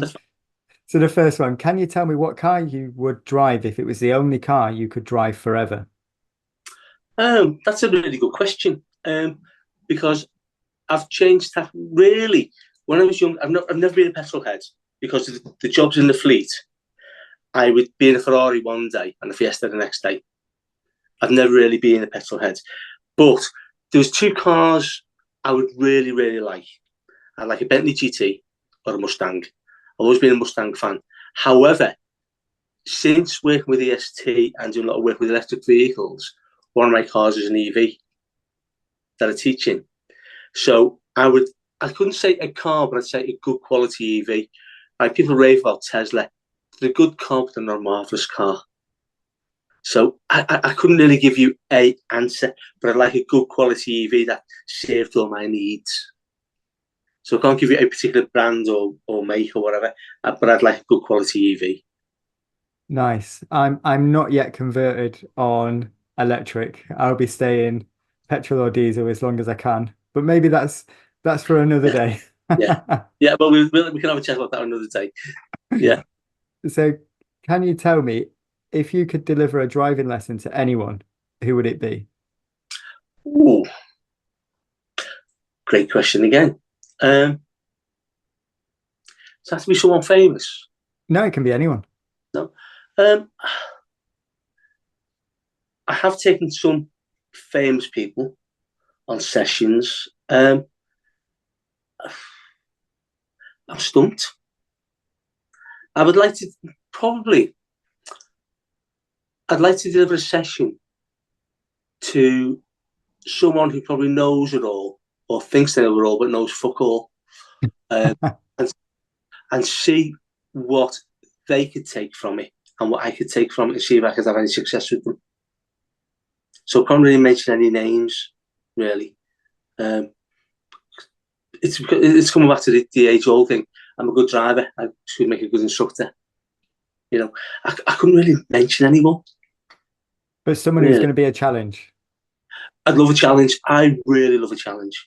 So the first one, can you tell me what car you would drive if it was the only car you could drive forever? That's a really good question. Because I've changed that really. When I was young, I've never been a petrol head because of the jobs in the fleet. I would be in a Ferrari one day and a Fiesta the next day. I've never really been a petrol head. But there was 2 cars I would really, really like. I'd like a Bentley GT or a Mustang. I've always been a Mustang fan. However, since working with EST and doing a lot of work with electric vehicles, one of my cars is an EV that I'm teaching. So I couldn't say a car, but I'd say a good quality EV. Like people rave about Tesla. They're a good car, but they're not a marvelous car. So I couldn't really give you a answer, but I'd like a good quality EV that served all my needs. So I can't give you a particular brand or make or whatever, but I'd like a good quality EV. Nice. I'm not yet converted on electric. I'll be staying petrol or diesel as long as I can. But maybe that's for another day. Yeah. But we can have a chat about that another day. Yeah. So, can you tell me if you could deliver a driving lesson to anyone, who would it be? Ooh, great question again. Does it have to be someone famous? No, it can be anyone. No. I have taken some famous people on sessions. I'm stumped. I would like to I'd like to deliver a session to someone who probably knows it all or thinks they know it all but knows fuck all, and see what they could take from it and what I could take from it and see if I could have any success with them. So I can't really mention any names, really. It's coming back to the age-old thing. I'm a good driver. I should make a good instructor. I couldn't really mention anyone. But someone who's going to be a challenge. I'd love a challenge. I really love a challenge.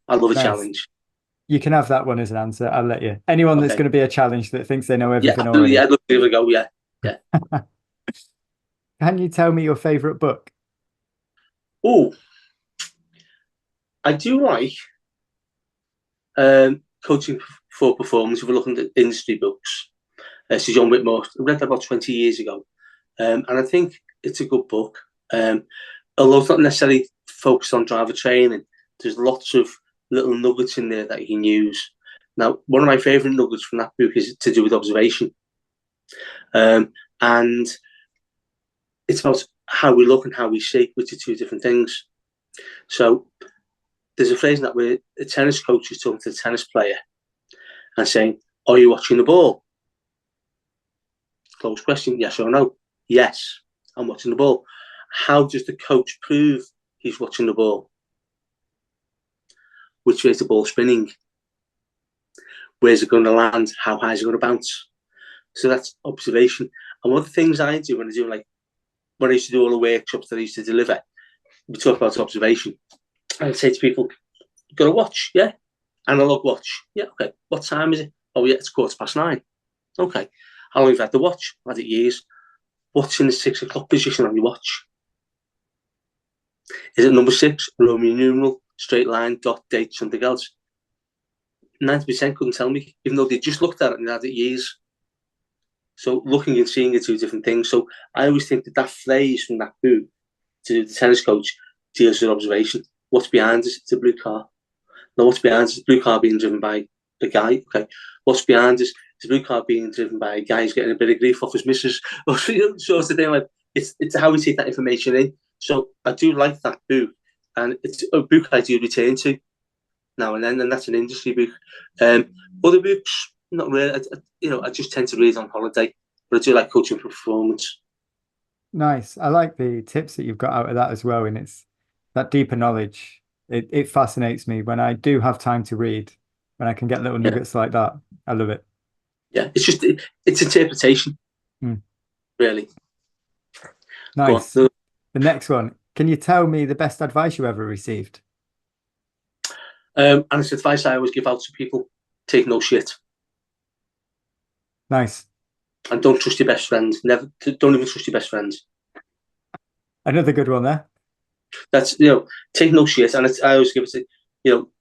I love a challenge. You can have that one as an answer. I'll let you. Anyone that's going to be a challenge that thinks they know everything already. Yeah, I'd love to give it a go. Yeah. Can you tell me your favourite book? Oh, I do like Coaching for Performance. If we're looking at industry books, this is John Whitmore. I read that about 20 years ago, and I think it's a good book. Although it's not necessarily focused on driver training, there's lots of little nuggets in there that you can use. Now, one of my favourite nuggets from that book is to do with observation, and it's about how we look and how we see, which are 2 different things. So there's a phrase in that where a tennis coach is talking to the tennis player and saying, "Are you watching the ball?" Close question, yes or no? Yes, I'm watching the ball. How does the coach prove he's watching the ball? Which way is the ball spinning? Where's it going to land? How high is it going to bounce? So that's observation. And one of the things I do when I used to do all the workshops that I used to deliver, we talk about observation. I'd say to people, "You got to watch, yeah? Analog watch, yeah, okay. What time is it? Oh, yeah, it's 9:15. Okay. How long have you had the watch? I've had it years. What's in the 6 o'clock position on your watch? Is it number 6, Roman numeral, straight line, dot, date, something else?" 90% couldn't tell me, even though they just looked at it and had it years. So looking and seeing are 2 different things. So I always think that phrase from that book to the tennis coach deals with observation. What's behind us? It's a blue car. Now, what's behind us? It's a blue car being driven by a guy. Okay. What's behind us? It's a blue car being driven by a guy who's getting a bit of grief off his missus. So it's the thing, like it's how we take that information in. So I do like that book, and it's a book I do return to now and then, and that's an industry book. Other books, not really. I just tend to read on holiday, but I do like Coaching for Performance. Nice. I like the tips that you've got out of that as well, and it's that deeper knowledge. It fascinates me when I do have time to read, when I can get little nuggets like that. I love it. Yeah, it's interpretation, really. Nice. The next one. Can you tell me the best advice you ever received? And it's advice I always give out to people: take no shit. Nice. And don't trust your best friends. Don't even trust your best friends. Another good one there. That's take no shit. And I always give it to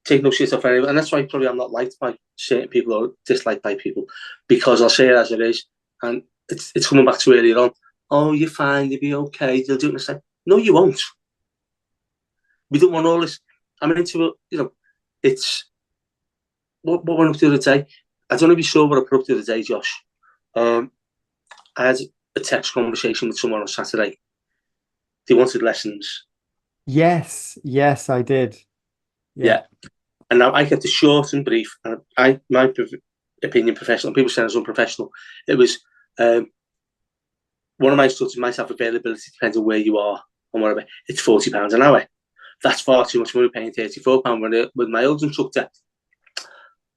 take no shit off anyone. And that's why probably I'm not liked by certain people or disliked by people, because I'll say it as it is. And it's coming back to earlier on. Oh, you're fine, you'll be okay, you'll do it. And it's like, no, you won't. We don't want all this. I'm into it, it's what went up the other day. I don't know if you saw what I put up the other day, Josh. I had a text conversation with someone on Saturday. They wanted lessons. Yes, I did. Yeah. And now I kept it short and brief. And my opinion, professional, people saying it's unprofessional. It was one of my instructors might have availability, depends on where you are and whatever. It's £40 an hour. That's far too much money, paying £34 with my old instructor.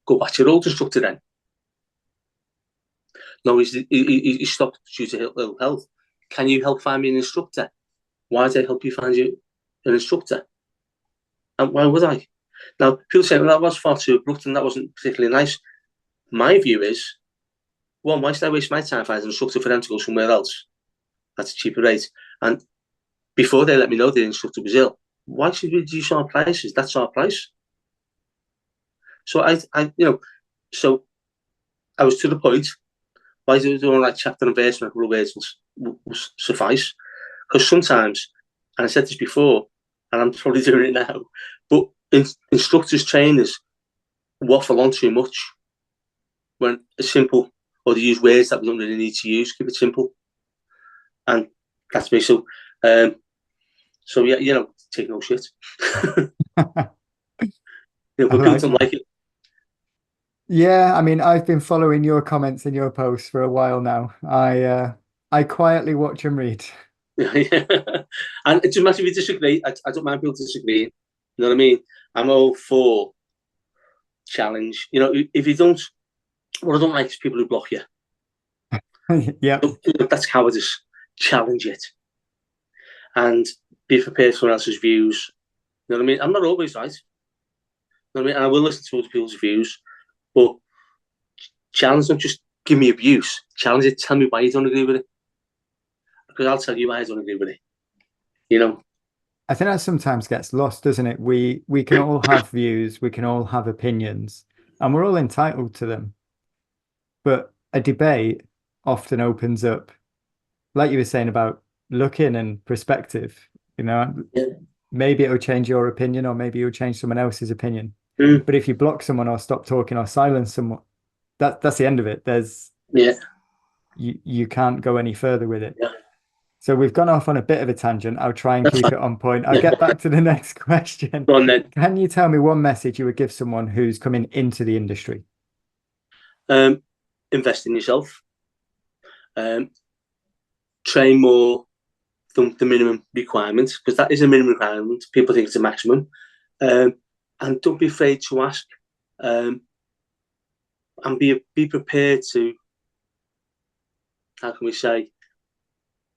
Go back to your old instructor then. No, he stopped due to ill health. Can you help find me an instructor? Why did I help you find you an instructor? And why would I? Now, people say, well, that was far too abrupt and that wasn't particularly nice. My view is, one, why should I waste my time finding an instructor for them to go somewhere else at a cheaper rate? And before they let me know the instructor was ill, why should we reduce our prices? That's our price. So so I was to the point. Why do we do like chapter and verse and a couple of words will suffice? Because sometimes, and I said this before, and I'm probably doing it now, but instructors, trainers waffle on too much when it's simple, or they use words that we don't really need to use. Keep it simple, and that's me. So yeah, take no shit. But people don't like it. Yeah, I mean, I've been following your comments in your posts for a while now. I quietly watch and read. And it doesn't matter if you disagree. I don't mind people disagreeing. You know what I mean? I'm all for challenge. If you don't, what I don't like is people who block you. Yeah, that's cowardice. Challenge it, and be prepared for someone else's views. You know what I mean? I'm not always right. You know what I mean? And I will listen to other people's views, but challenge, don't just give me abuse. Challenge it. Tell me why you don't agree with it, because I'll tell you why I don't agree with it. I think that sometimes gets lost, doesn't it? We can all have views, we can all have opinions, and we're all entitled to them. But a debate often opens up, like you were saying about looking and perspective, Yeah. Maybe it'll change your opinion or maybe it'll change someone else's opinion. Mm. But if you block someone or stop talking or silence someone, that's the end of it. You can't go any further with it. Yeah. So we've gone off on a bit of a tangent. I'll try and keep it on point. I'll get back to the next question. Go on then. Can you tell me one message you would give someone who's coming into the industry? Invest in yourself. Train more than the minimum requirement, because that is a minimum requirement. People think it's a maximum. And don't be afraid to ask. And be prepared to, how can we say,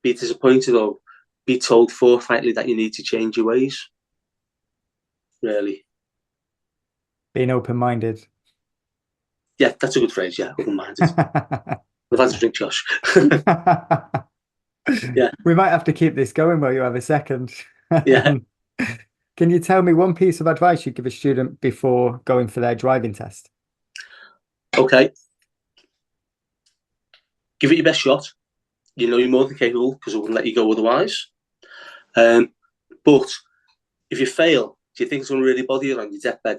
be disappointed or be told forthrightly that you need to change your ways. Really. Being open-minded. Yeah, that's a good phrase. Yeah, open-minded. I've had to drink, Josh. Yeah. We might have to keep this going while you have a second. Yeah. Can you tell me one piece of advice you'd give a student before going for their driving test? Okay. Give it your best shot. You're more than capable, because I wouldn't let you go otherwise. But if you fail, do you think it's going to really bother you on your deathbed?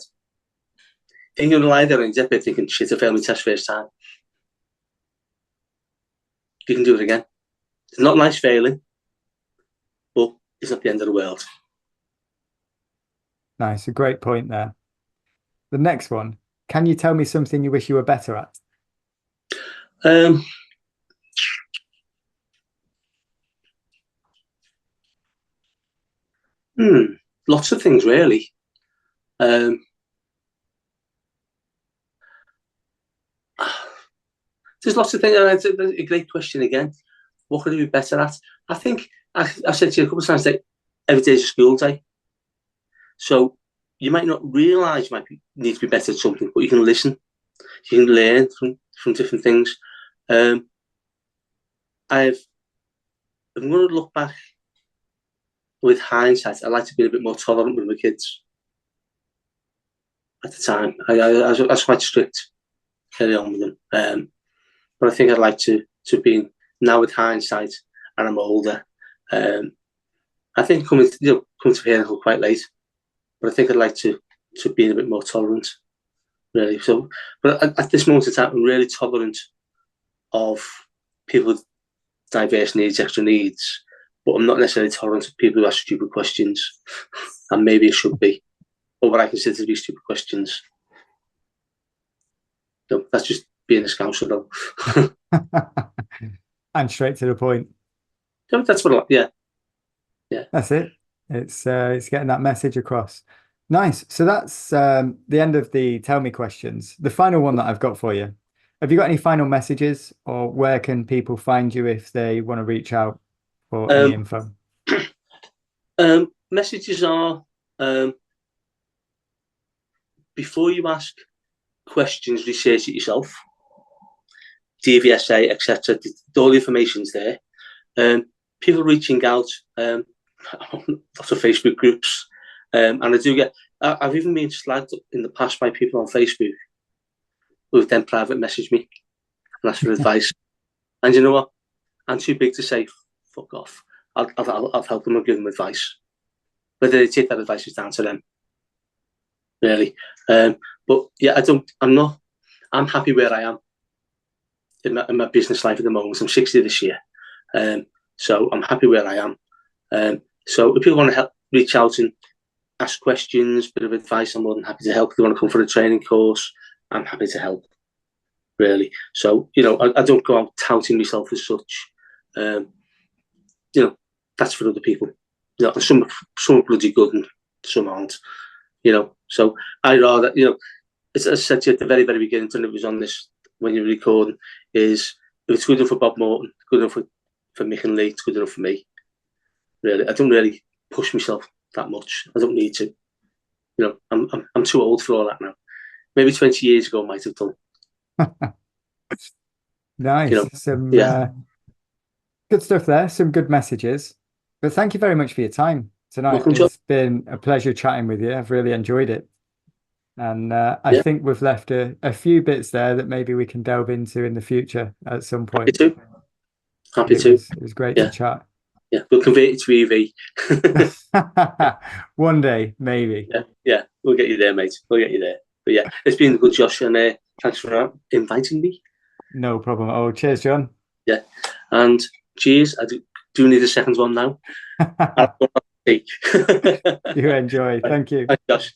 You're going to lie there on your deathbed thinking, shit, I failed my test first time. You can do it again. It's not nice failing, but it's not the end of the world. Nice, a great point there. The next one, can you tell me something you wish you were better at? Lots of things, really. There's lots of things. It's a great question again. What could I be better at? I think I said to you a couple of times that every day is a school day. So you might not realise you need to be better at something, but you can listen. You can learn from different things. I'm going to look back with hindsight. I like to be a bit more tolerant with my kids. at the time. I was quite strict, carry on with them. But I think I'd like to be, now with hindsight, and I'm older. I think coming to parenting quite late, but I think I'd like to be a bit more tolerant, really. So, but at this moment in time, I'm really tolerant of people with diverse needs, extra needs, but I'm not necessarily tolerant of people who ask stupid questions, and maybe it should be, or what I consider to be stupid questions. So that's just being a Scouser, though. And straight to the point. That's what, yeah. That's it. It's getting that message across. Nice. So that's the end of the tell me questions. The final one that I've got for you. Have you got any final messages, or where can people find you if they want to reach out for any info? Messages are, before you ask questions, research it yourself. DVSA, etc. All the information's there. People reaching out, lots of Facebook groups, and I do get. I've even been slagged in the past by people on Facebook who've then private messaged me and asked for advice. And you know what? I'm too big to say fuck off. I'll help them and give them advice. Whether they take that advice is down to them, really. But yeah, I'm happy where I am in my business life at the moment. I'm 60 this year, so I'm happy where I am. So if people want to reach out and ask questions, bit of advice, I'm more than happy to help. If they want to come for a training course, I'm happy to help, really. So, I don't go out touting myself as such. That's for other people. Some are bloody good and some aren't. So I rather, as I said to you at the very, very beginning, when it was on this, when you're recording, is if it's good enough for Bob Morton, good enough for Mick and Lee, it's good enough for me. Really, I don't really push myself that much. I don't need to. I'm too old for all that now. Maybe 20 years ago I might have done. Nice. Some good stuff there. Some good messages. But thank you very much for your time tonight. Welcome, it's been a pleasure chatting with you. I've really enjoyed it. And I think we've left a few bits there that maybe we can delve into in the future at some point. Happy to. It was great to chat. Yeah, we'll convert it to EV. One day, maybe. Yeah, we'll get you there, mate. We'll get you there. But yeah, it's been good, Josh, and thanks for inviting me. No problem. Oh, cheers, John. Yeah, and cheers. I do need a second one now. You enjoy. Thank you. Thanks, Josh.